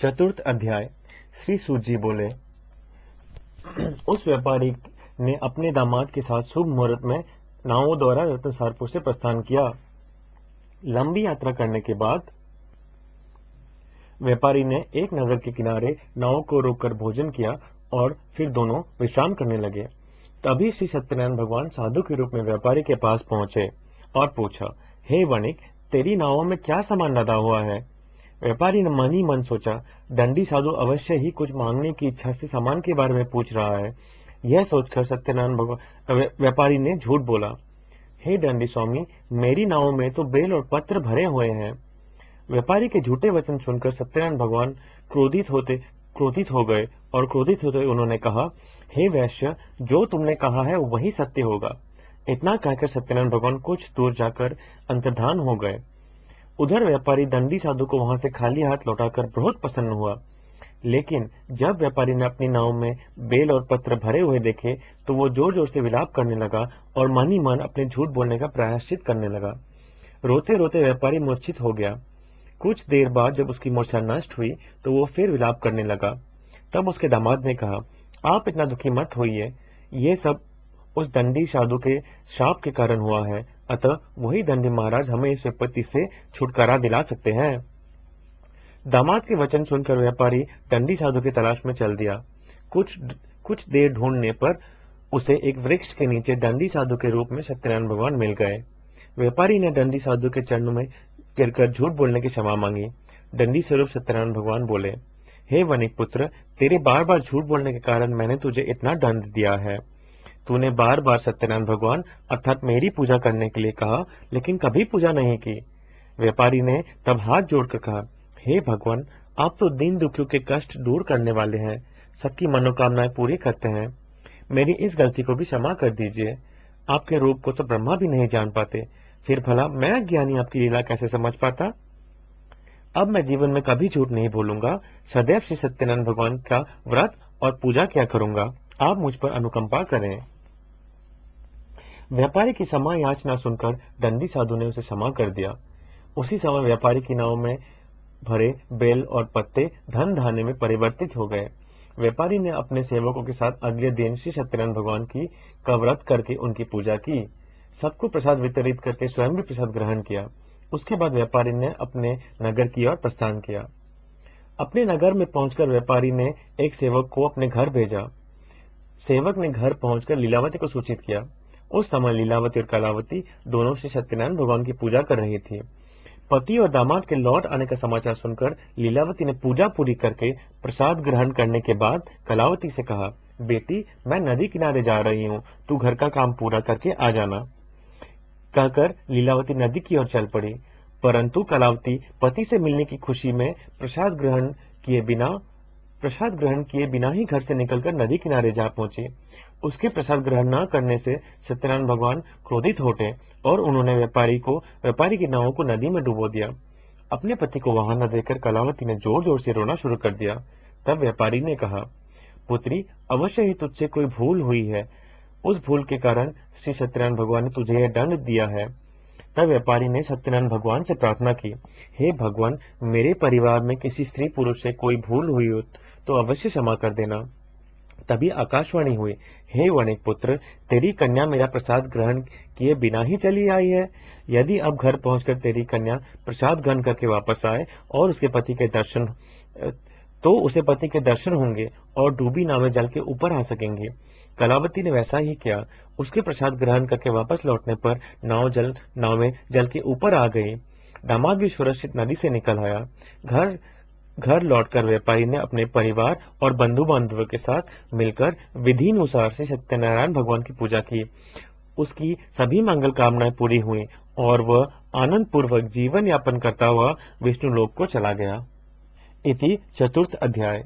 चतुर्थ अध्याय। श्री सूत जी बोले, उस व्यापारी ने अपने दामाद के साथ शुभ मुहूर्त में नावों द्वारा रत्नसारपुर से प्रस्थान किया। लंबी यात्रा करने के बाद व्यापारी ने एक नगर के किनारे नाव को रोककर भोजन किया और फिर दोनों विश्राम करने लगे। तभी श्री सत्यनारायण भगवान साधु के रूप में व्यापारी के पास पहुंचे और पूछा, हे वणिक, तेरी नावों में क्या सामान लदा हुआ है? व्यापारी ने मन ही मन सोचा, दंडी साधु अवश्य ही कुछ मांगने की इच्छा से सामान के बारे में पूछ रहा है। यह सोचकर सत्यनारायण भगवान व्यापारी ने झूठ बोला, हे दंडी स्वामी, मेरी नाव में तो बेल और पत्र भरे हुए हैं। व्यापारी के झूठे वचन सुनकर सत्यनारायण भगवान क्रोधित हो गए और क्रोधित होते उन्होंने कहा, हे वैश्य, जो तुमने कहा है वही सत्य होगा। इतना कहकर सत्यनारायण भगवान कुछ दूर जाकर अंतर्धान हो गए। उधर व्यापारी दंडी साधु को वहां से खाली हाथ लौटाकर बहुत प्रसन्न हुआ। लेकिन जब व्यापारी ने अपनी नाव में बेल और पत्र भरे हुए देखे तो वो जोर जोर से विलाप करने लगा और मन ही मन अपने झूठ बोलने का प्रायश्चित करने लगा। रोते रोते व्यापारी मूर्छित हो गया। कुछ देर बाद जब उसकी मूर्छा नष्ट हुई तो वो फिर विलाप करने लगा। तब उसके दामाद ने कहा, आप इतना दुखी मत होइए, ये सब उस दंडी साधु के शाप के कारण हुआ है, अतः वही दंडी महाराज हमें इस विपत्ति से छुटकारा दिला सकते हैं। दामाद के वचन सुनकर व्यापारी दंडी साधु की तलाश में चल दिया। कुछ देर ढूंढने पर उसे एक वृक्ष के नीचे दंडी साधु के रूप में सत्यनारायण भगवान मिल गए। व्यापारी ने दंडी साधु के चरणों में गिरकर झूठ बोलने की क्षमा मांगी। दंडी स्वरूप सत्यनारायण भगवान बोले, हे वणिक पुत्र, तेरे बार बार झूठ बोलने के कारण मैंने तुझे इतना दंड दिया है। तूने बार बार सत्यनारायण भगवान अर्थात मेरी पूजा करने के लिए कहा, लेकिन कभी पूजा नहीं की। व्यापारी ने तब हाथ जोड़कर कहा, हे भगवान, आप तो दीन दुखियों के कष्ट दूर करने वाले हैं, सबकी मनोकामनाएं पूरी करते हैं। मेरी इस गलती को भी क्षमा कर दीजिए। आपके रूप को तो ब्रह्मा भी नहीं जान पाते, फिर भला मैं अज्ञानी आपकी लीला कैसे समझ पाता? अब मैं जीवन में कभी झूठ नहीं बोलूंगा, सदैव श्री सत्यनारायण भगवान का व्रत और पूजा किया करूंगा। आप मुझ पर अनुकंपा करें। व्यापारी की क्षमा याचना सुनकर दंडी साधु ने उसे क्षमा कर दिया। उसी समय व्यापारी की नाव में भरे बेल और पत्ते धन धान्य में परिवर्तित हो गए। व्यापारी ने अपने सेवकों के साथ अगले दिन श्री सत्यनारायण भगवान का व्रत करके उनकी पूजा की। सबको प्रसाद वितरित करके स्वयं भी प्रसाद ग्रहण किया। उसके बाद व्यापारी ने अपने नगर की ओर प्रस्थान किया। अपने नगर में पहुंचकर व्यापारी ने एक सेवक को अपने घर भेजा। सेवक ने घर पहुंचकर लीलावती को सूचित किया। उस समय लीलावती और कलावती दोनों श्री सत्यनारायण भगवान की पूजा कर रही थी। पति और दामाद के लौट आने का समाचार सुनकर लीलावती ने पूजा पूरी करके प्रसाद ग्रहण करने के बाद कलावती से कहा, बेटी, मैं नदी किनारे जा रही हूँ, तू घर का काम पूरा करके आ जाना। कहकर लीलावती नदी की ओर चल पड़ी। परंतु कलावती पति से मिलने की खुशी में प्रसाद ग्रहण किए बिना ही घर से निकलकर नदी किनारे जा पहुंची। उसके प्रसाद ग्रहण न करने से सत्यनारायण भगवान क्रोधित हो उठे और उन्होंने व्यापारी की नावों को नदी में डुबो दिया। अपने पति को वहां न देखकर कलावती ने जोर जोर से रोना शुरू कर दिया। तब व्यापारी ने कहा, पुत्री, अवश्य ही तुझसे कोई भूल हुई है। उस भूल के कारण श्री सत्यनारायण भगवान ने तुझे यह दंड दिया है। तब व्यापारी ने सत्यनारायण भगवान से प्रार्थना की, हे भगवान, मेरे परिवार में किसी स्त्री पुरुष से कोई भूल हुई हो तो अवश्य क्षमा कर देना। तभी आकाशवाणी हुई, हे वणिक पुत्र, तेरी कन्या मेरा प्रसाद ग्रहण किए बिना ही चली आई है। यदि अब घर पहुंचकर तेरी कन्या प्रसाद ग्रहण करके वापस आए और उसे पति के दर्शन होंगे और डूबी नावें जल के ऊपर आ सकेंगे। कलावती ने वैसा ही किया। उसके प्रसाद ग्रहण करके वापस लौटने पर नावें जल के ऊपर आ गई। दामाद भी सुरक्षित नदी से निकल आया। घर लौटकर व्यापारी ने अपने परिवार और बंधु बांधवों के साथ मिलकर विधि अनुसार से सत्यनारायण भगवान की पूजा की। उसकी सभी मंगल कामनाएं पूरी हुई और वह आनंद पूर्वक जीवन यापन करता हुआ विष्णु लोक को चला गया। इति चतुर्थ अध्याय।